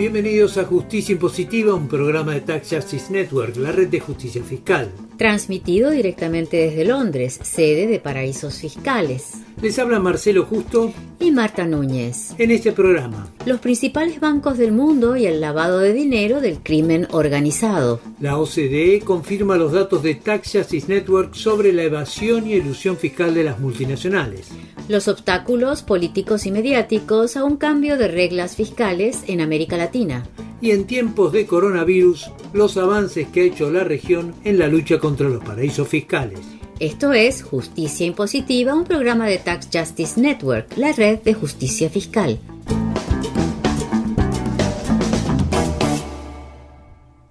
Bienvenidos a Justicia Impositiva, un programa de Tax Justice Network, la red de justicia fiscal. Transmitido directamente desde Londres, sede de paraísos fiscales. Les habla Marcelo Justo y Marta Núñez. En este programa, los principales bancos del mundo y el lavado de dinero del crimen organizado. La OCDE confirma los datos de Tax Justice Network sobre la evasión y elusión fiscal de las multinacionales. Los obstáculos políticos y mediáticos a un cambio de reglas fiscales en América Latina. Y en tiempos de coronavirus, los avances que ha hecho la región en la lucha contra los paraísos fiscales. Esto es Justicia Impositiva, un programa de Tax Justice Network, la red de justicia fiscal.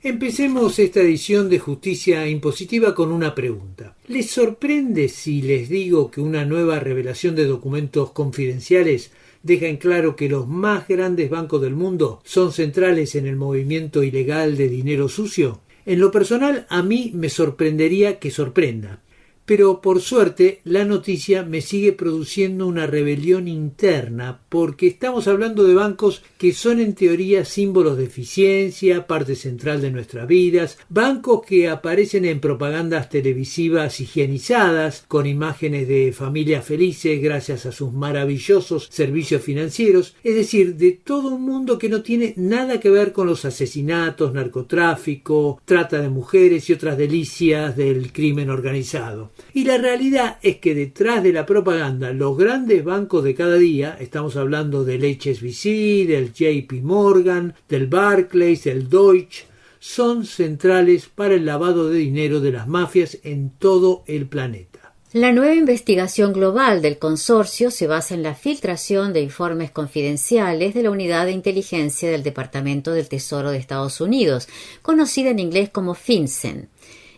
Empecemos esta edición de Justicia Impositiva con una pregunta. ¿Les sorprende si les digo que una nueva revelación de documentos confidenciales deja en claro que los más grandes bancos del mundo son centrales en el movimiento ilegal de dinero sucio? En lo personal, a mí me sorprendería que sorprenda. Pero por suerte la noticia me sigue produciendo una rebelión interna porque estamos hablando de bancos que son en teoría símbolos de eficiencia, parte central de nuestras vidas, bancos que aparecen en propagandas televisivas higienizadas con imágenes de familias felices gracias a sus maravillosos servicios financieros, es decir, de todo un mundo que no tiene nada que ver con los asesinatos, narcotráfico, trata de mujeres y otras delicias del crimen organizado. Y la realidad es que detrás de la propaganda, los grandes bancos de cada día, estamos hablando del HSBC, del JP Morgan, del Barclays, del Deutsche, son centrales para el lavado de dinero de las mafias en todo el planeta. La nueva investigación global del consorcio se basa en la filtración de informes confidenciales de la Unidad de Inteligencia del Departamento del Tesoro de Estados Unidos, conocida en inglés como FinCEN.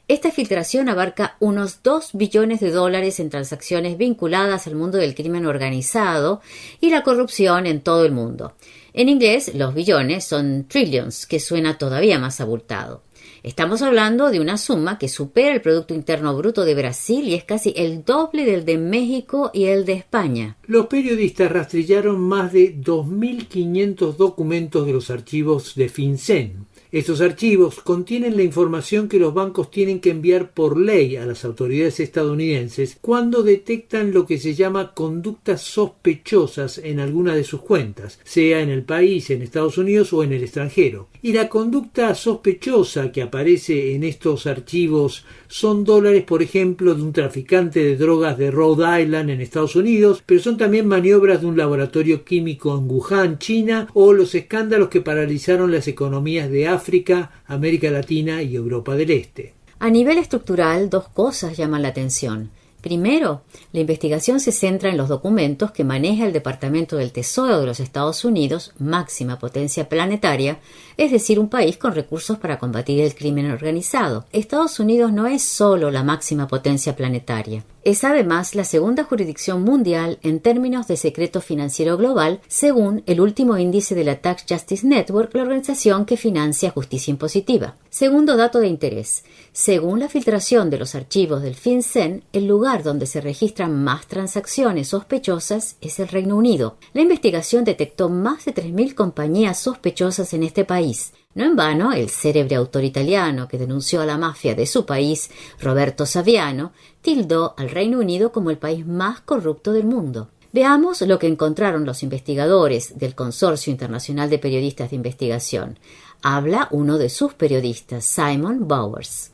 Esta filtración abarca unos $2 billones en transacciones vinculadas al mundo del crimen organizado y la corrupción en todo el mundo. En inglés, los billones son trillions, que suena todavía más abultado. Estamos hablando de una suma que supera el Producto Interno Bruto de Brasil y es casi el doble del de México y el de España. Los periodistas rastrillaron más de 2.500 documentos de los archivos de FinCEN. Estos archivos contienen la información que los bancos tienen que enviar por ley a las autoridades estadounidenses cuando detectan lo que se llama conductas sospechosas en alguna de sus cuentas, sea en el país, en Estados Unidos o en el extranjero. Y la conducta sospechosa que aparece en estos archivos son dólares, por ejemplo, de un traficante de drogas de Rhode Island en Estados Unidos, pero son también maniobras de un laboratorio químico en Wuhan, China, o los escándalos que paralizaron las economías de África, América Latina y Europa del Este. A nivel estructural, dos cosas llaman la atención. Primero, la investigación se centra en los documentos que maneja el Departamento del Tesoro de los Estados Unidos, máxima potencia planetaria, es decir, un país con recursos para combatir el crimen organizado. Estados Unidos no es solo la máxima potencia planetaria. Es además la segunda jurisdicción mundial en términos de secreto financiero global, según el último índice de la Tax Justice Network, la organización que financia Justicia Impositiva. Segundo dato de interés. Según la filtración de los archivos del FinCEN, el lugar donde se registran más transacciones sospechosas es el Reino Unido. La investigación detectó más de 3.000 compañías sospechosas en este país. No en vano, el célebre autor italiano que denunció a la mafia de su país, Roberto Saviano, tildó al Reino Unido como el país más corrupto del mundo. Veamos lo que encontraron los investigadores del Consorcio Internacional de Periodistas de Investigación. Habla uno de sus periodistas, Simon Bowers.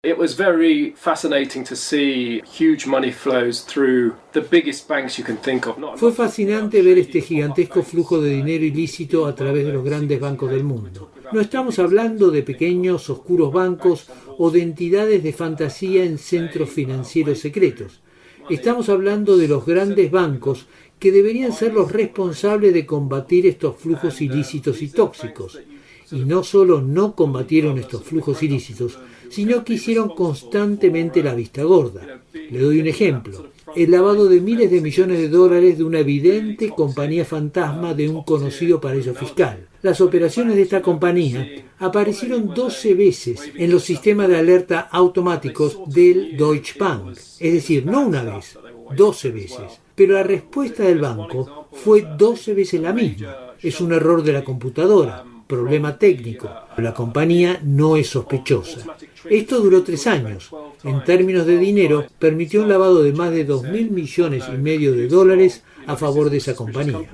It was very fascinating to see huge money flows through the biggest banks you can think of. Fue fascinante ver este gigantesco flujo de dinero ilícito a través de los grandes bancos del mundo. No estamos hablando de pequeños, oscuros bancos o de entidades de fantasía en centros financieros secretos. Estamos hablando de los grandes bancos que deberían ser los responsables de combatir estos flujos ilícitos y tóxicos. Y no solo no combatieron estos flujos ilícitos, sino que hicieron constantemente la vista gorda. Le doy un ejemplo. El lavado de miles de millones de dólares de una evidente compañía fantasma de un conocido paraíso fiscal. Las operaciones de esta compañía aparecieron 12 veces en los sistemas de alerta automáticos del Deutsche Bank. Es decir, no una vez, 12 veces. Pero la respuesta del banco fue 12 veces la misma. Es un error de la computadora. problema técnico. La compañía no es sospechosa. Esto duró 3 años. En términos de dinero, permitió un lavado de más de $2.5 millones a favor de esa compañía.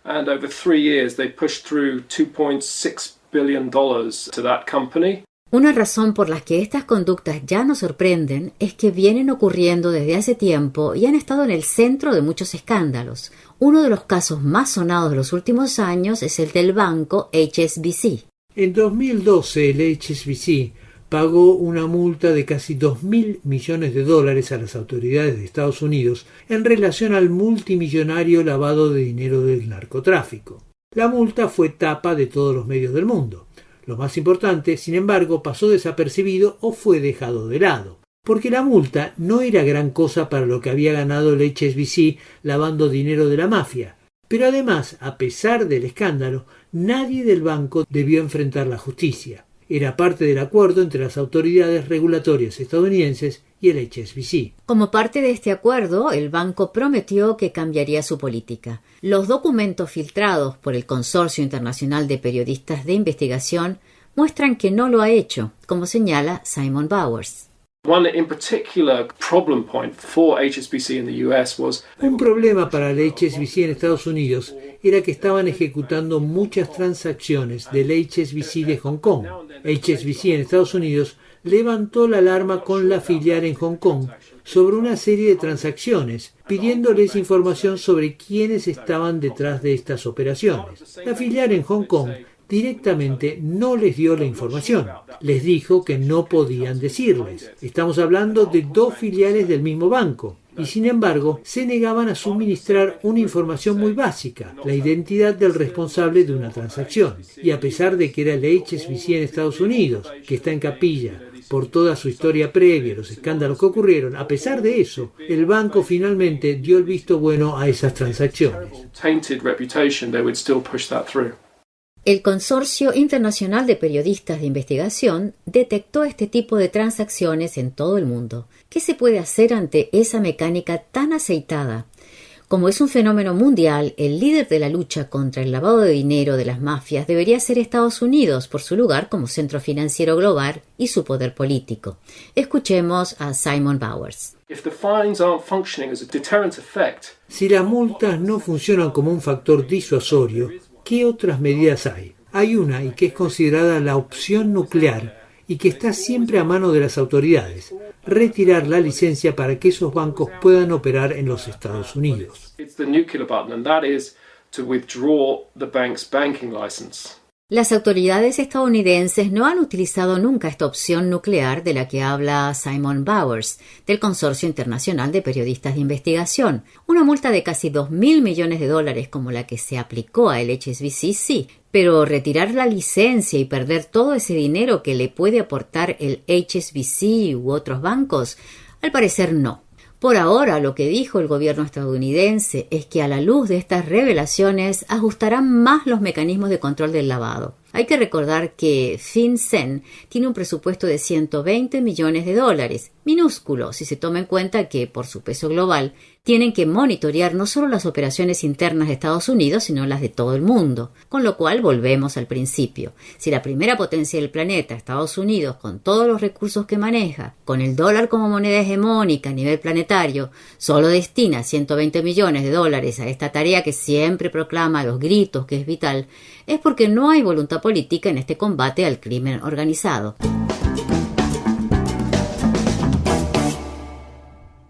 And over 3 years they pushed through $2.6 billion to that company. Una razón por la que estas conductas ya nos sorprenden es que vienen ocurriendo desde hace tiempo y han estado en el centro de muchos escándalos. Uno de los casos más sonados de los últimos años es el del banco HSBC. En 2012 el HSBC pagó una multa de casi $2.000 millones a las autoridades de Estados Unidos en relación al multimillonario lavado de dinero del narcotráfico. La multa fue tapa de todos los medios del mundo. Lo más importante, sin embargo, pasó desapercibido o fue dejado de lado, porque la multa no era gran cosa para lo que había ganado el HSBC lavando dinero de la mafia. Pero además, a pesar del escándalo, nadie del banco debió enfrentar la justicia. Era parte del acuerdo entre las autoridades regulatorias estadounidenses y el HSBC. Como parte de este acuerdo, el banco prometió que cambiaría su política. Los documentos filtrados por el Consorcio Internacional de Periodistas de Investigación muestran que no lo ha hecho, como señala Simon Bowers. One in particular problem point for HSBC in the US was un problema para el HSBC en Estados Unidos era que estaban ejecutando muchas transacciones del HSBC de Hong Kong. HSBC en Estados Unidos levantó la alarma con la filial en Hong Kong sobre una serie de transacciones, pidiéndoles información sobre quiénes estaban detrás de estas operaciones. La filial en Hong Kong directamente no les dio la información. Les dijo que no podían decirles. Estamos hablando de 2 filiales del mismo banco. Y sin embargo, se negaban a suministrar una información muy básica, la identidad del responsable de una transacción. Y a pesar de que era el HSBC en Estados Unidos, que está en capilla por toda su historia previa, los escándalos que ocurrieron, a pesar de eso, el banco finalmente dio el visto bueno a esas transacciones. El Consorcio Internacional de Periodistas de Investigación detectó este tipo de transacciones en todo el mundo. ¿Qué se puede hacer ante esa mecánica tan aceitada? Como es un fenómeno mundial, el líder de la lucha contra el lavado de dinero de las mafias debería ser Estados Unidos por su lugar como centro financiero global y su poder político. Escuchemos a Simon Bowers. Si las multas no funcionan como un factor disuasorio, ¿qué otras medidas hay? Hay una, y que es considerada la opción nuclear, y que está siempre a mano de las autoridades: retirar la licencia para que esos bancos puedan operar en los Estados Unidos. Las autoridades estadounidenses no han utilizado nunca esta opción nuclear de la que habla Simon Bowers, del Consorcio Internacional de Periodistas de Investigación. Una multa de casi $2.000 millones como la que se aplicó a el HSBC, sí, pero retirar la licencia y perder todo ese dinero que le puede aportar el HSBC u otros bancos, al parecer no. Por ahora, lo que dijo el gobierno estadounidense es que a la luz de estas revelaciones ajustarán más los mecanismos de control del lavado. Hay que recordar que FinCEN tiene un presupuesto de $120 millones, minúsculo si se toma en cuenta que, por su peso global, tienen que monitorear no solo las operaciones internas de Estados Unidos, sino las de todo el mundo. Con lo cual, volvemos al principio. Si la primera potencia del planeta, Estados Unidos, con todos los recursos que maneja, con el dólar como moneda hegemónica a nivel planetario, solo destina $120 millones a esta tarea que siempre proclama a los gritos que es vital, es porque no hay voluntad política en este combate al crimen organizado.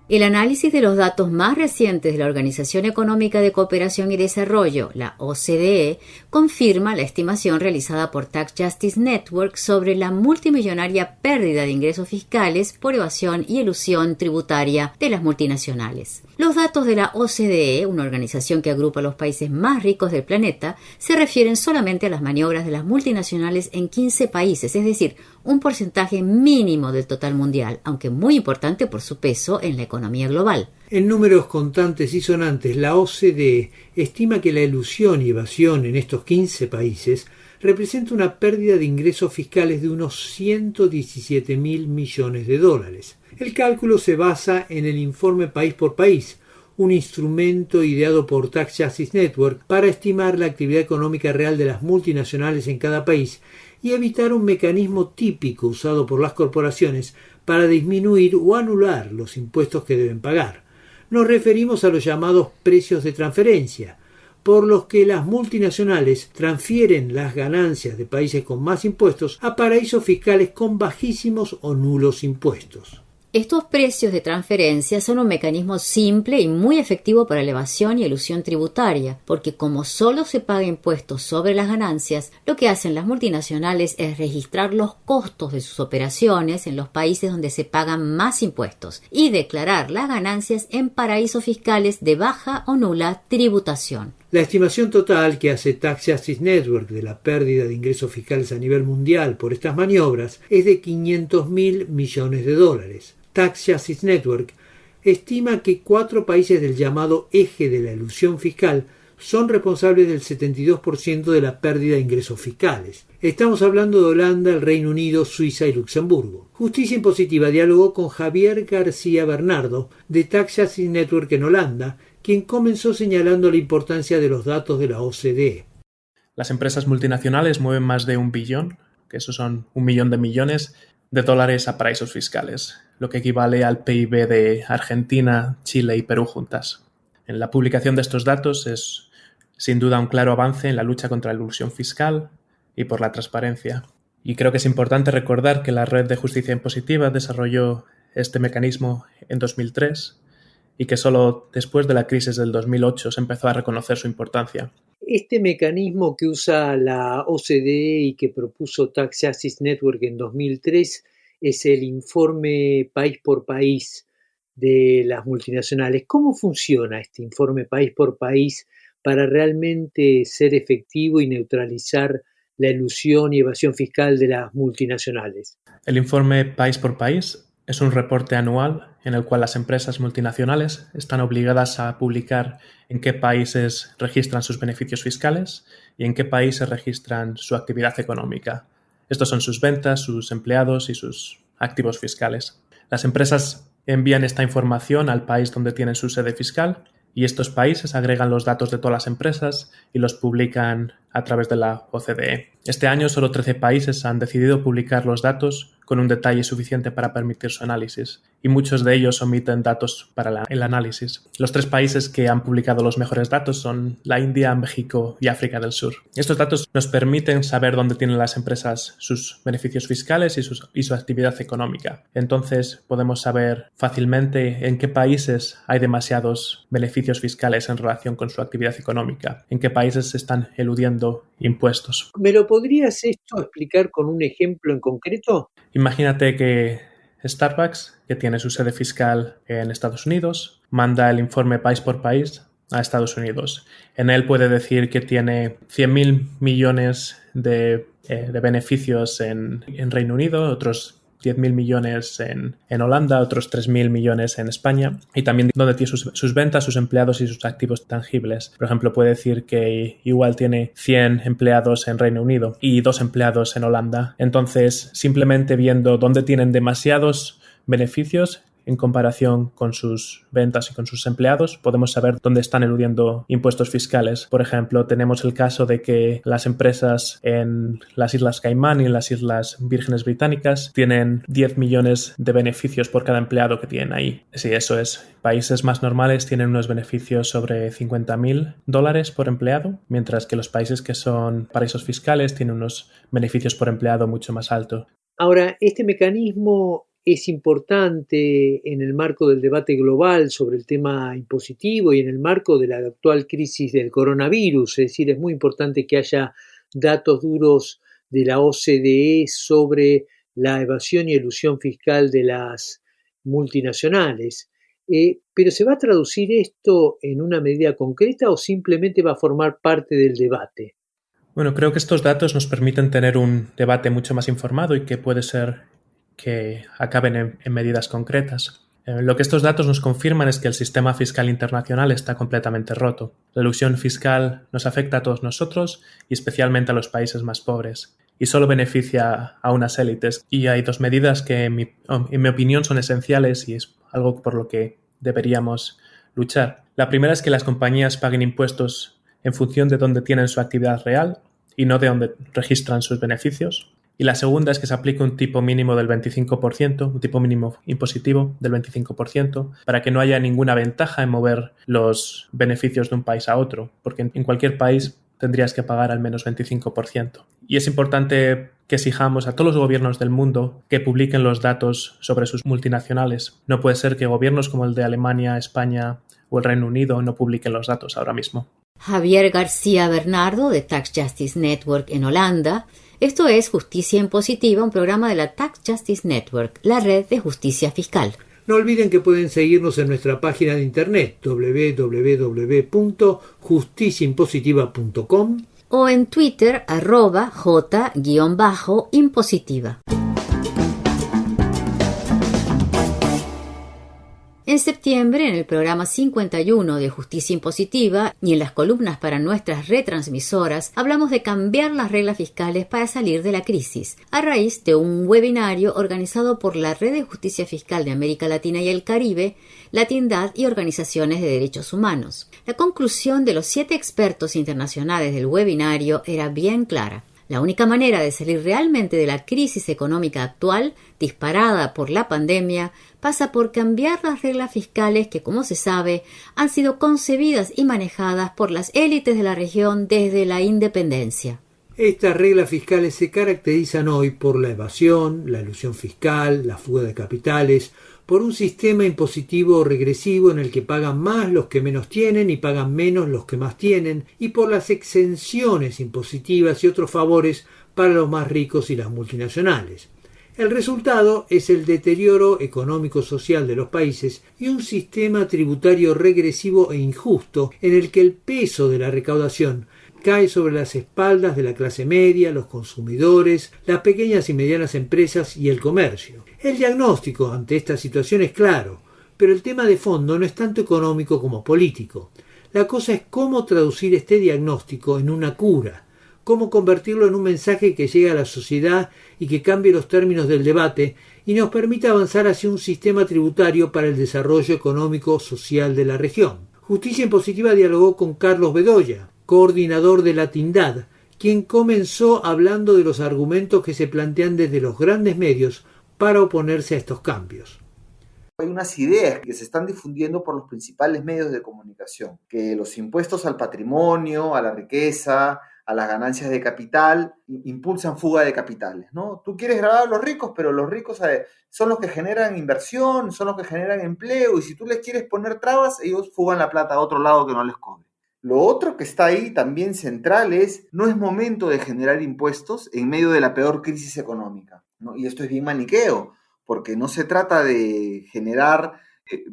El análisis de los datos más recientes de la Organización Económica de Cooperación y Desarrollo, la OCDE, confirma la estimación realizada por Tax Justice Network sobre la multimillonaria pérdida de ingresos fiscales por evasión y elusión tributaria de las multinacionales. Los datos de la OCDE, una organización que agrupa a los países más ricos del planeta, se refieren solamente a las maniobras de las multinacionales en 15 países, es decir, un porcentaje mínimo del total mundial, aunque muy importante por su peso en la economía global. En números contantes y sonantes, la OCDE estima que la elusión y evasión en estos 15 países representa una pérdida de ingresos fiscales de unos $117.000 millones. El cálculo se basa en el informe país por país, un instrumento ideado por Tax Justice Network para estimar la actividad económica real de las multinacionales en cada país y evitar un mecanismo típico usado por las corporaciones para disminuir o anular los impuestos que deben pagar. Nos referimos a los llamados precios de transferencia, por los que las multinacionales transfieren las ganancias de países con más impuestos a paraísos fiscales con bajísimos o nulos impuestos. Estos precios de transferencia son un mecanismo simple y muy efectivo para la evasión y elusión tributaria, porque como solo se paga impuestos sobre las ganancias, lo que hacen las multinacionales es registrar los costos de sus operaciones en los países donde se pagan más impuestos y declarar las ganancias en paraísos fiscales de baja o nula tributación. La estimación total que hace Tax Justice Network de la pérdida de ingresos fiscales a nivel mundial por estas maniobras es de $500.000 millones. Tax Justice Network estima que 4 países del llamado eje de la elusión fiscal son responsables del 72% de la pérdida de ingresos fiscales. Estamos hablando de Holanda, el Reino Unido, Suiza y Luxemburgo. Justicia Impositiva dialogó con Javier García Bernardo de Tax Justice Network en Holanda, quien comenzó señalando la importancia de los datos de la OCDE. Las empresas multinacionales mueven más de 1 billón, que eso son 1 millón de millones de dólares a paraísos fiscales, lo que equivale al PIB de Argentina, Chile y Perú juntas. En la publicación de estos datos es sin duda un claro avance en la lucha contra la elusión fiscal y por la transparencia. Y creo que es importante recordar que la Red de Justicia Impositiva desarrolló este mecanismo en 2003 y que solo después de la crisis del 2008 se empezó a reconocer su importancia. Este mecanismo que usa la OCDE y que propuso Tax Justice Network en 2003 es el informe país por país de las multinacionales. ¿Cómo funciona este informe país por país para realmente ser efectivo y neutralizar la elusión y evasión fiscal de las multinacionales? El informe país por país es un reporte anual en el cual las empresas multinacionales están obligadas a publicar en qué países registran sus beneficios fiscales y en qué países registran su actividad económica. Estos son sus ventas, sus empleados y sus activos fiscales. Las empresas envían esta información al país donde tienen su sede fiscal y estos países agregan los datos de todas las empresas y los publican a través de la OCDE. Este año solo 13 países han decidido publicar los datos con un detalle suficiente para permitir su análisis y muchos de ellos omiten datos para el análisis. Los 3 países que han publicado los mejores datos son la India, México y África del Sur. Estos datos nos permiten saber dónde tienen las empresas sus beneficios fiscales y su actividad económica. Entonces podemos saber fácilmente en qué países hay demasiados beneficios fiscales en relación con su actividad económica, en qué países se están eludiendo impuestos. ¿Me lo podrías esto explicar con un ejemplo en concreto? Imagínate que Starbucks, que tiene su sede fiscal en Estados Unidos, manda el informe país por país a Estados Unidos. En él puede decir que tiene 100.000 millones de beneficios en Reino Unido, otros 10.000 millones en Holanda, otros 3.000 millones en España y también donde tiene sus ventas, sus empleados y sus activos tangibles. Por ejemplo, puede decir que igual tiene 100 empleados en Reino Unido y 2 empleados en Holanda. Entonces, simplemente viendo dónde tienen demasiados beneficios en comparación con sus ventas y con sus empleados, podemos saber dónde están eludiendo impuestos fiscales. Por ejemplo, tenemos el caso de que las empresas en las Islas Caimán y en las Islas Vírgenes Británicas tienen 10 millones de beneficios por cada empleado que tienen ahí. Sí, eso es. Países más normales tienen unos beneficios sobre $50.000 por empleado, mientras que los países que son paraísos fiscales tienen unos beneficios por empleado mucho más altos. Ahora, este mecanismo es importante en el marco del debate global sobre el tema impositivo y en el marco de la actual crisis del coronavirus. Es decir, es muy importante que haya datos duros de la OCDE sobre la evasión y elusión fiscal de las multinacionales. ¿Pero se va a traducir esto en una medida concreta o simplemente va a formar parte del debate? Bueno, creo que estos datos nos permiten tener un debate mucho más informado y que puede ser que acaben en medidas concretas. Lo que estos datos nos confirman es que el sistema fiscal internacional está completamente roto. La elusión fiscal nos afecta a todos nosotros y especialmente a los países más pobres y solo beneficia a unas élites. Y hay 2 medidas que en mi opinión son esenciales y es algo por lo que deberíamos luchar. La primera es que las compañías paguen impuestos en función de dónde tienen su actividad real y no de dónde registran sus beneficios. Y la segunda es que se aplique un tipo mínimo del 25%, un tipo mínimo impositivo del 25%, para que no haya ninguna ventaja en mover los beneficios de un país a otro, porque en cualquier país tendrías que pagar al menos 25%. Y es importante que exijamos a todos los gobiernos del mundo que publiquen los datos sobre sus multinacionales. No puede ser que gobiernos como el de Alemania, España o el Reino Unido no publiquen los datos ahora mismo. Javier García Bernardo, de Tax Justice Network en Holanda. Esto es Justicia Impositiva, un programa de la Tax Justice Network, la red de justicia fiscal. No olviden que pueden seguirnos en nuestra página de internet www.justiciaimpositiva.com o en Twitter @j_impositiva. En septiembre, en el programa 51 de Justicia Impositiva y en las columnas para nuestras retransmisoras, hablamos de cambiar las reglas fiscales para salir de la crisis, a raíz de un webinario organizado por la Red de Justicia Fiscal de América Latina y el Caribe, Latindad y organizaciones de derechos humanos. La conclusión de los 7 expertos internacionales del webinario era bien clara. La única manera de salir realmente de la crisis económica actual, disparada por la pandemia, pasa por cambiar las reglas fiscales que, como se sabe, han sido concebidas y manejadas por las élites de la región desde la independencia. Estas reglas fiscales se caracterizan hoy por la evasión, la elusión fiscal, la fuga de capitales, por un sistema impositivo regresivo en el que pagan más los que menos tienen y pagan menos los que más tienen, y por las exenciones impositivas y otros favores para los más ricos y las multinacionales. El resultado es el deterioro económico-social de los países y un sistema tributario regresivo e injusto en el que el peso de la recaudación cae sobre las espaldas de la clase media, los consumidores, las pequeñas y medianas empresas y el comercio. El diagnóstico ante esta situación es claro, pero el tema de fondo no es tanto económico como político. La cosa es cómo traducir este diagnóstico en una cura, cómo convertirlo en un mensaje que llegue a la sociedad y que cambie los términos del debate y nos permita avanzar hacia un sistema tributario para el desarrollo económico-social de la región. Justicia Impositiva dialogó con Carlos Bedoya, coordinador de Latindad, quien comenzó hablando de los argumentos que se plantean desde los grandes medios para oponerse a estos cambios. Hay unas ideas que se están difundiendo por los principales medios de comunicación, que los impuestos al patrimonio, a la riqueza, a las ganancias de capital, impulsan fuga de capitales, ¿no? Tú quieres grabar a los ricos, pero los ricos son los que generan inversión, son los que generan empleo, y si tú les quieres poner trabas, ellos fugan la plata a otro lado que no les cobre. Lo otro que está ahí también central es, no es momento de generar impuestos en medio de la peor crisis económica, ¿no? Y esto es bien maniqueo, porque no se trata de generar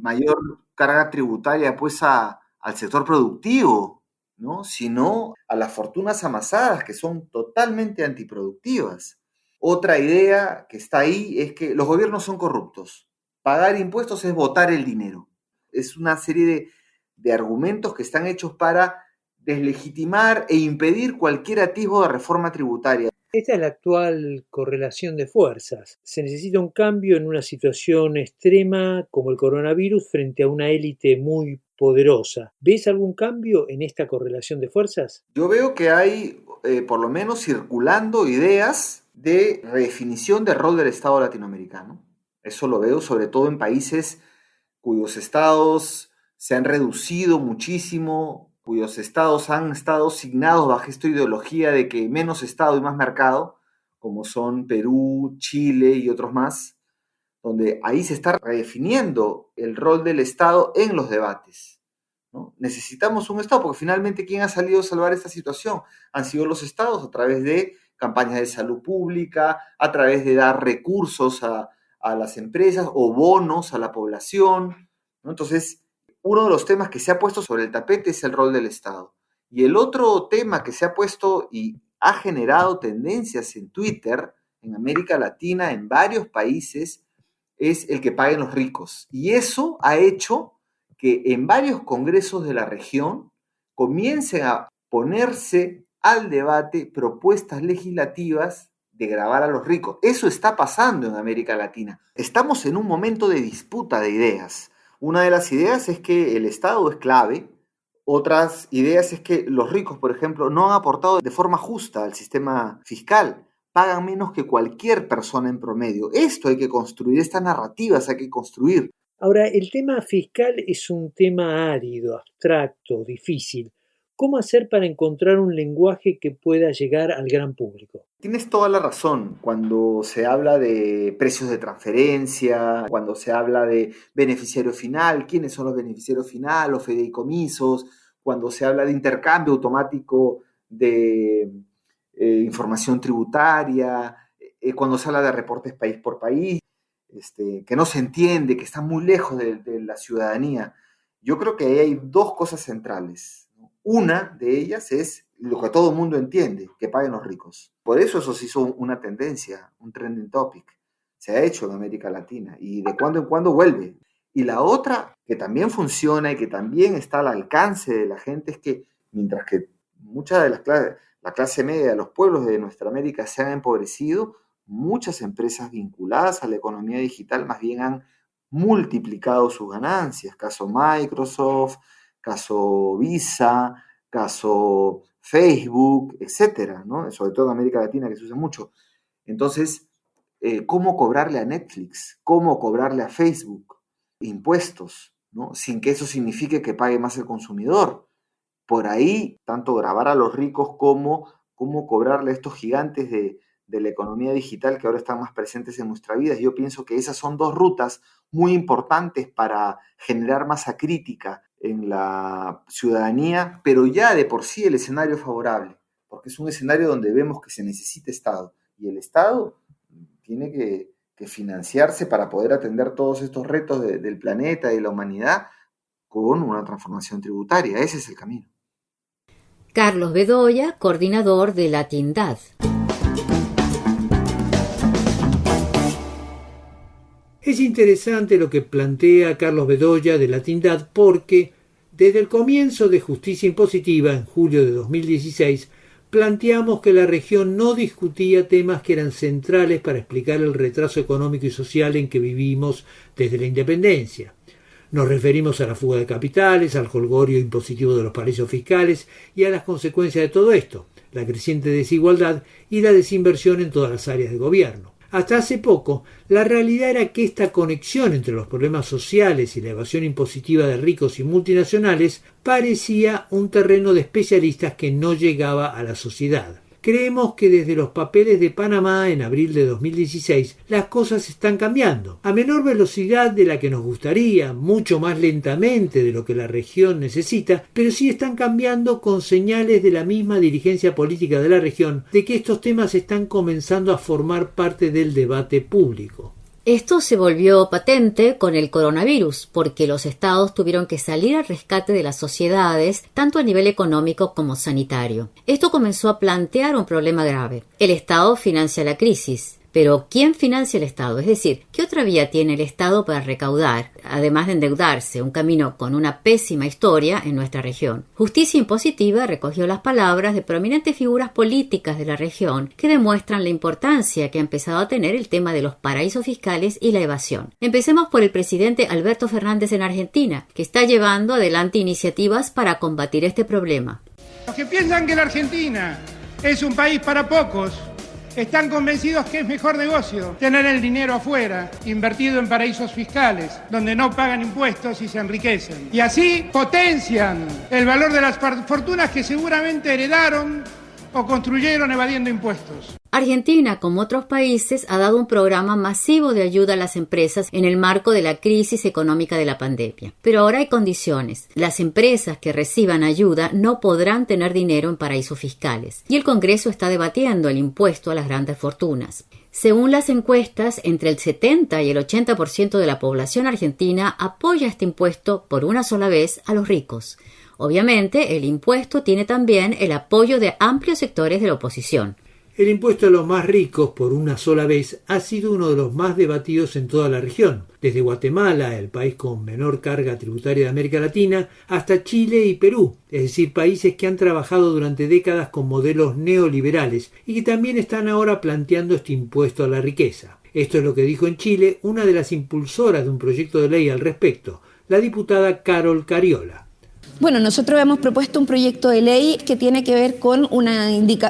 mayor carga tributaria pues al sector productivo, ¿no? Sino a las fortunas amasadas, que son totalmente antiproductivas. Otra idea que está ahí es que los gobiernos son corruptos. Pagar impuestos es botar el dinero. Es una serie de argumentos que están hechos para deslegitimar e impedir cualquier atisbo de reforma tributaria. Esta es la actual correlación de fuerzas. Se necesita un cambio en una situación extrema como el coronavirus frente a una élite muy poderosa. ¿Ves algún cambio en esta correlación de fuerzas? Yo veo que hay, por lo menos, circulando ideas de redefinición del rol del Estado latinoamericano. Eso lo veo sobre todo en países cuyos estados se han reducido muchísimo, cuyos estados han estado signados bajo esta ideología de que menos Estado y más mercado, como son Perú, Chile y otros más, donde ahí se está redefiniendo el rol del Estado en los debates, ¿no? Necesitamos un Estado, porque finalmente ¿quién ha salido a salvar esta situación? Han sido los Estados a través de campañas de salud pública, a través de dar recursos a las empresas o bonos a la población, ¿no? Entonces, uno de los temas que se ha puesto sobre el tapete es el rol del Estado. Y el otro tema que se ha puesto y ha generado tendencias en Twitter, en América Latina, en varios países, es el que paguen los ricos. Y eso ha hecho que en varios congresos de la región comiencen a ponerse al debate propuestas legislativas de gravar a los ricos. Eso está pasando en América Latina. Estamos en un momento de disputa de ideas. Una de las ideas es que el Estado es clave. Otras ideas es que los ricos, por ejemplo, no han aportado de forma justa al sistema fiscal. Pagan menos que cualquier persona en promedio. Esto hay que construir, estas narrativas hay que construir. Ahora, el tema fiscal es un tema árido, abstracto, difícil. ¿Cómo hacer para encontrar un lenguaje que pueda llegar al gran público? Tienes toda la razón cuando se habla de precios de transferencia, cuando se habla de beneficiario final, quiénes son los beneficiarios final, los fideicomisos, cuando se habla de intercambio automático de información tributaria, cuando se habla de reportes país por país, que no se entiende, que está muy lejos de la ciudadanía. Yo creo que ahí hay dos cosas centrales. Una de ellas es lo que todo el mundo entiende, que paguen los ricos. Por eso se hizo una tendencia, un trending topic. Se ha hecho en América Latina y de cuando en cuando vuelve. Y la otra, que también funciona y que también está al alcance de la gente, es que mientras que mucha de la clase media de los pueblos de nuestra América se han empobrecido, muchas empresas vinculadas a la economía digital más bien han multiplicado sus ganancias. Caso Microsoft, caso Visa, caso Facebook, etcétera, ¿no? Sobre todo en América Latina, que se usa mucho. Entonces, ¿cómo cobrarle a Netflix? ¿Cómo cobrarle a Facebook impuestos, ¿no? Sin que eso signifique que pague más el consumidor? Por ahí, tanto grabar a los ricos como cómo cobrarle a estos gigantes de la economía digital que ahora están más presentes en nuestra vida. Yo pienso que esas son dos rutas muy importantes para generar masa crítica en la ciudadanía, pero ya de por sí el escenario es favorable, porque es un escenario donde vemos que se necesita Estado, y el Estado tiene que financiarse para poder atender todos estos retos del planeta y de la humanidad con una transformación tributaria. Ese es el camino. Carlos Bedoya, coordinador de Latindad. Es interesante lo que plantea Carlos Bedoya de Latindad porque desde el comienzo de Justicia Impositiva, en julio de 2016, planteamos que la región no discutía temas que eran centrales para explicar el retraso económico y social en que vivimos desde la independencia. Nos referimos a la fuga de capitales, al jolgorio impositivo de los paraísos fiscales y a las consecuencias de todo esto, la creciente desigualdad y la desinversión en todas las áreas de gobierno. Hasta hace poco, la realidad era que esta conexión entre los problemas sociales y la evasión impositiva de ricos y multinacionales parecía un terreno de especialistas que no llegaba a la sociedad. Creemos que desde los papeles de Panamá en abril de 2016 las cosas están cambiando, a menor velocidad de la que nos gustaría, mucho más lentamente de lo que la región necesita, pero sí están cambiando con señales de la misma dirigencia política de la región de que estos temas están comenzando a formar parte del debate público. Esto se volvió patente con el coronavirus, porque los estados tuvieron que salir al rescate de las sociedades, tanto a nivel económico como sanitario. Esto comenzó a plantear un problema grave. El Estado financia la crisis. Pero, ¿quién financia el Estado? Es decir, ¿qué otra vía tiene el Estado para recaudar, además de endeudarse? Un camino con una pésima historia en nuestra región. Justicia Impositiva recogió las palabras de prominentes figuras políticas de la región que demuestran la importancia que ha empezado a tener el tema de los paraísos fiscales y la evasión. Empecemos por el presidente Alberto Fernández en Argentina, que está llevando adelante iniciativas para combatir este problema. Los que piensan que la Argentina es un país para pocos, están convencidos que es mejor negocio tener el dinero afuera, invertido en paraísos fiscales, donde no pagan impuestos y se enriquecen. Y así potencian el valor de las fortunas que seguramente heredaron o construyeron evadiendo impuestos. Argentina, como otros países, ha dado un programa masivo de ayuda a las empresas en el marco de la crisis económica de la pandemia. Pero ahora hay condiciones. Las empresas que reciban ayuda no podrán tener dinero en paraísos fiscales. Y el Congreso está debatiendo el impuesto a las grandes fortunas. Según las encuestas, entre el 70 y el 80% de la población argentina apoya este impuesto por una sola vez a los ricos. Obviamente, el impuesto tiene también el apoyo de amplios sectores de la oposición. El impuesto a los más ricos por una sola vez ha sido uno de los más debatidos en toda la región, desde Guatemala, el país con menor carga tributaria de América Latina, hasta Chile y Perú, es decir, países que han trabajado durante décadas con modelos neoliberales y que también están ahora planteando este impuesto a la riqueza. Esto es lo que dijo en Chile una de las impulsoras de un proyecto de ley al respecto, la diputada Carol Cariola. Bueno, nosotros hemos propuesto un proyecto de ley que tiene que ver con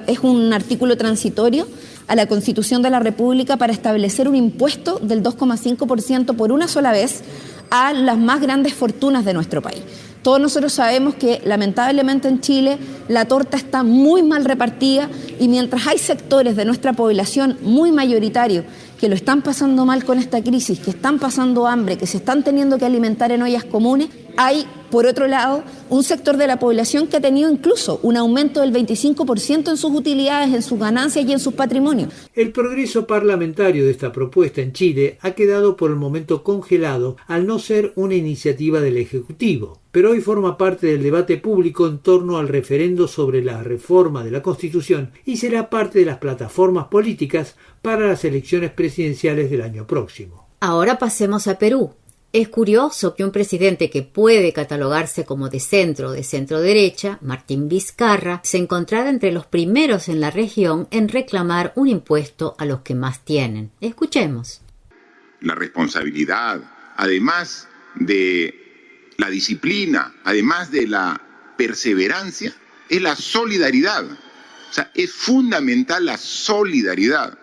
es un artículo transitorio a la Constitución de la República para establecer un impuesto del 2,5% por una sola vez a las más grandes fortunas de nuestro país. Todos nosotros sabemos que lamentablemente en Chile la torta está muy mal repartida y mientras hay sectores de nuestra población muy mayoritarios que lo están pasando mal con esta crisis, que están pasando hambre, que se están teniendo que alimentar en ollas comunes, hay, por otro lado, un sector de la población que ha tenido incluso un aumento del 25% en sus utilidades, en sus ganancias y en sus patrimonios. El progreso parlamentario de esta propuesta en Chile ha quedado por el momento congelado al no ser una iniciativa del Ejecutivo, pero hoy forma parte del debate público en torno al referendo sobre la reforma de la Constitución y será parte de las plataformas políticas para las elecciones presidenciales del año próximo. Ahora pasemos a Perú. Es curioso que un presidente que puede catalogarse como de centro derecha, Martín Vizcarra, se encontrara entre los primeros en la región en reclamar un impuesto a los que más tienen. Escuchemos. La responsabilidad, además de la disciplina, además de la perseverancia, es la solidaridad. O sea, es fundamental la solidaridad.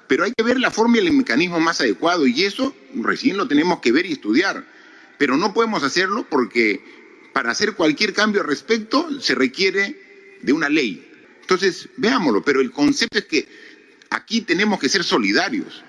Pero hay que ver la forma y el mecanismo más adecuado y eso recién lo tenemos que ver y estudiar. Pero no podemos hacerlo porque para hacer cualquier cambio al respecto se requiere de una ley. Entonces, veámoslo, pero el concepto es que aquí tenemos que ser solidarios.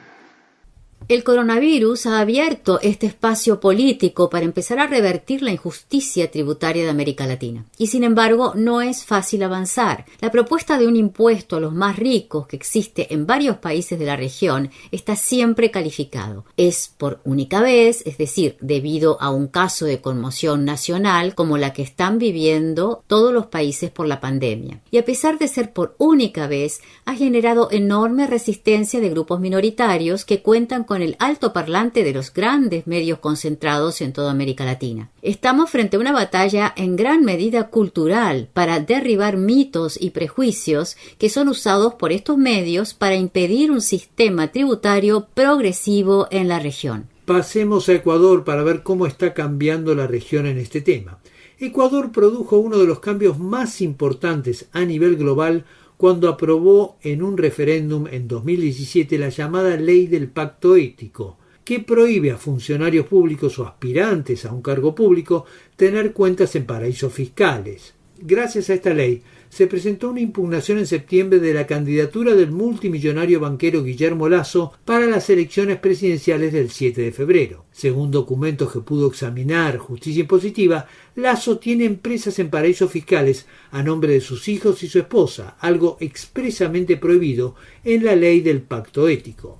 El coronavirus ha abierto este espacio político para empezar a revertir la injusticia tributaria de América Latina. Y sin embargo, no es fácil avanzar. La propuesta de un impuesto a los más ricos que existe en varios países de la región está siempre calificado. Es por única vez, es decir, debido a un caso de conmoción nacional como la que están viviendo todos los países por la pandemia. Y a pesar de ser por única vez, ha generado enorme resistencia de grupos minoritarios que cuentan con el altoparlante de los grandes medios concentrados en toda América Latina. Estamos frente a una batalla en gran medida cultural para derribar mitos y prejuicios que son usados por estos medios para impedir un sistema tributario progresivo en la región. Pasemos a Ecuador para ver cómo está cambiando la región en este tema. Ecuador produjo uno de los cambios más importantes a nivel global cuando aprobó en un referéndum en 2017 la llamada Ley del Pacto Ético, que prohíbe a funcionarios públicos o aspirantes a un cargo público tener cuentas en paraísos fiscales. Gracias a esta ley, se presentó una impugnación en septiembre de la candidatura del multimillonario banquero Guillermo Lasso para las elecciones presidenciales del 7 de febrero. Según documentos que pudo examinar Justicia Impositiva, Lasso tiene empresas en paraísos fiscales a nombre de sus hijos y su esposa, algo expresamente prohibido en la ley del Pacto Ético.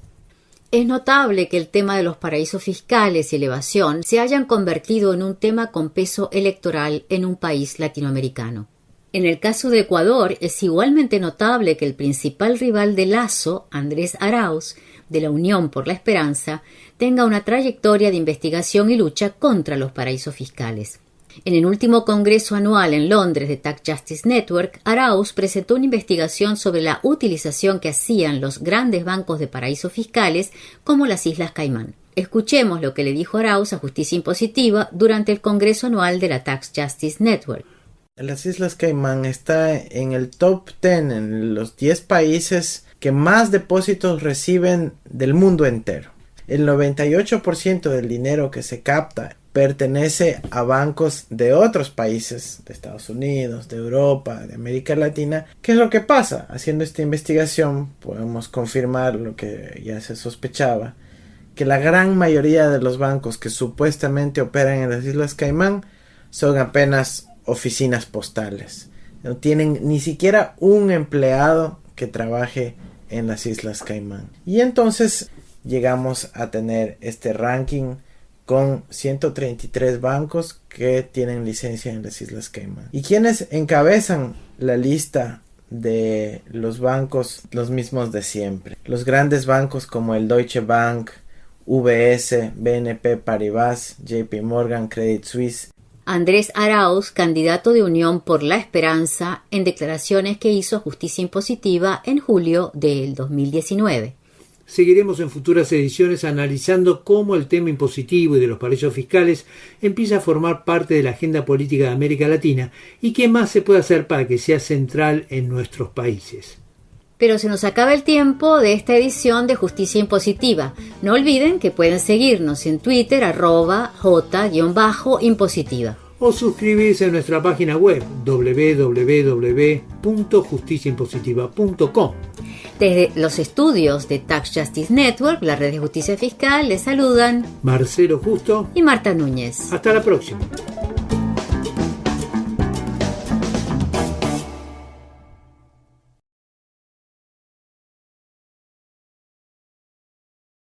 Es notable que el tema de los paraísos fiscales y la evasión se hayan convertido en un tema con peso electoral en un país latinoamericano. En el caso de Ecuador, es igualmente notable que el principal rival de Lasso, Andrés Arauz, de la Unión por la Esperanza, tenga una trayectoria de investigación y lucha contra los paraísos fiscales. En el último congreso anual en Londres de Tax Justice Network, Arauz presentó una investigación sobre la utilización que hacían los grandes bancos de paraísos fiscales como las Islas Caimán. Escuchemos lo que le dijo Arauz a Justicia Impositiva durante el congreso anual de la Tax Justice Network. Las Islas Caimán está en el top 10, en los 10 países que más depósitos reciben del mundo entero. El 98% del dinero que se capta pertenece a bancos de otros países, de Estados Unidos, de Europa, de América Latina. ¿Qué es lo que pasa? Haciendo esta investigación podemos confirmar lo que ya se sospechaba, que la gran mayoría de los bancos que supuestamente operan en las Islas Caimán son apenas oficinas postales. No tienen ni siquiera un empleado que trabaje en las Islas Caimán. Y entonces llegamos a tener este ranking con 133 bancos que tienen licencia en las Islas Caimán. ¿Y quiénes encabezan la lista de los bancos? Los mismos de siempre. Los grandes bancos como el Deutsche Bank, UBS, BNP Paribas, JP Morgan, Credit Suisse. Andrés Arauz, candidato de Unión por la Esperanza, en declaraciones que hizo Justicia Impositiva en julio del 2019. Seguiremos en futuras ediciones analizando cómo el tema impositivo y de los paraísos fiscales empieza a formar parte de la agenda política de América Latina y qué más se puede hacer para que sea central en nuestros países. Pero se nos acaba el tiempo de esta edición de Justicia Impositiva. No olviden que pueden seguirnos en Twitter @j_impositiva. O suscribirse a nuestra página web www.justiciaimpositiva.com. Desde los estudios de Tax Justice Network, la red de justicia fiscal, les saludan Marcelo Justo y Marta Núñez. Hasta la próxima.